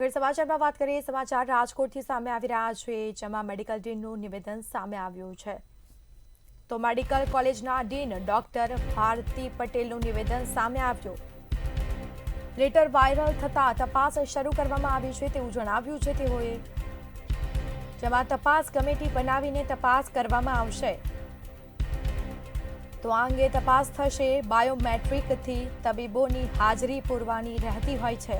આગળ સમાચારમાં વાત કરીએ। સમાચાર રાજકોટથી સામે આવી રહ્યા છે, જેમાં મેડિકલ ડીનનું નિવેદન સામે આવ્યું છે। તો મેડિકલ કોલેજના ડીન ડોક્ટર ભારતી પટેલનું નિવેદન સામે આવ્યું। લેટર વાયરલ થતા તપાસ શરૂ કરવામાં આવી છે તેવું જણાવ્યું છે તેઓએ, જેમાં તપાસ કમિટી બનાવીને તપાસ કરવામાં આવશે। તો આ અંગે તપાસ થશે। બાયોમેટ્રિકથી તબીબોની હાજરી પૂરવાની રહેતી હોય છે,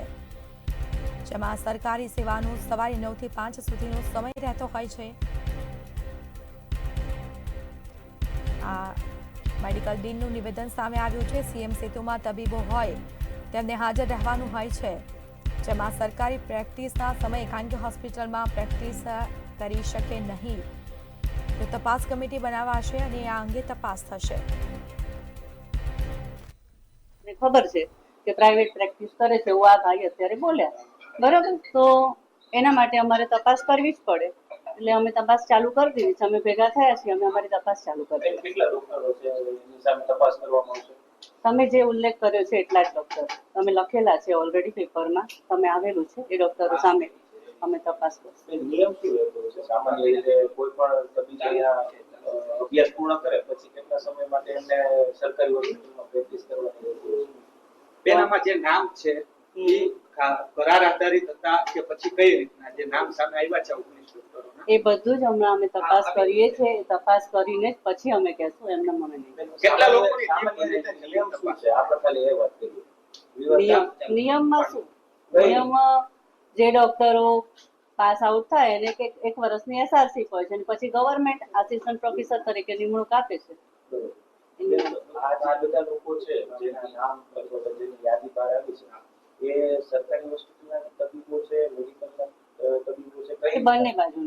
જેમાં સરકારી સેવાનો સવારે 9 થી 5 સુધીનો સમય રહેતો હોય છે। આ મેડિકલ ડીનનું નિવેદન સામે આવ્યું છે। સીએમ સેતુમાં તબીબો હોય તેમને હાજર રહેવાનું હોય છે, જેમાં સરકારી પ્રેક્ટિસના સમયે ખાનગી હોસ્પિટલમાં પ્રેક્ટિસ કરી શકે નહીં। તો તપાસ કમિટી બનાવાશે અને આ અંગે તપાસ થશે। ખબર છે કે પ્રાઇવેટ પ્રેક્ટિસ કરે છે એવું આ ભાઈ અત્યારે બોલ્યા, બરાબર? તો એના માટે અમારે તપાસ કરવી જ પડે, એટલે અમે તપાસ ચાલુ કરી દીધી છે। અમે ભેગા થયા છીએ, અમે અમારી તપાસ ચાલુ કરી દીધી। કેટલા ડોક્ટરો છે એની સામે તપાસ કરવામાં આવશે? તમે જે ઉલ્લેખ કર્યો છે એટલા જ ડોક્ટર તમે લખેલા છે ઓલરેડી પેપરમાં, તમે આવેલું છે એ ડોક્ટરો સામે અમે તપાસ કરશું। નિયમ શું રહેતો છે સામાન્ય રીતે? કોઈ પણ તબીબ અહીંયા અભ્યાસ પૂર્ણ કરે પછી કેટલા સમય માટે એમને સરકારી હોસ્પિટલમાં પ્રેક્ટિસ કરવાની રહેતી હોય છે? તેનામાં જે નામ છે એ કરાર આધારિત હતા કે પછી કઈ રીતના જે નામ સામે આવ્યા છે 19 ડોક્ટરોના, એ બધું જ હમણાં અમે તપાસ કરીએ છીએ। એ તપાસ કરીને જ પછી અમે કહેશું, એમને મને નહીં। કેટલા લોકોની સામાન્ય રીતે નિયમ શું છે? આપણે ખાલી એ વાત કરીએ। નિયમમાં શું? નિયમ જે ડોક્ટરો પાસ આઉટ થાય એને એક વર્ષની એસઆરસી હોય છે, અને પછી ગવર્મેન્ટ આસિસ્ટન્ટ પ્રોફેસર તરીકે નિમણૂક આપે છે। આ બધા લોકો છે જેના નામ અથવા જેની યાદી બહાર આવી છે, એ સરકારી હોસ્પિટલના તબીબો છે, મેડિકલના તબીબો છે, એ બંને બાજુ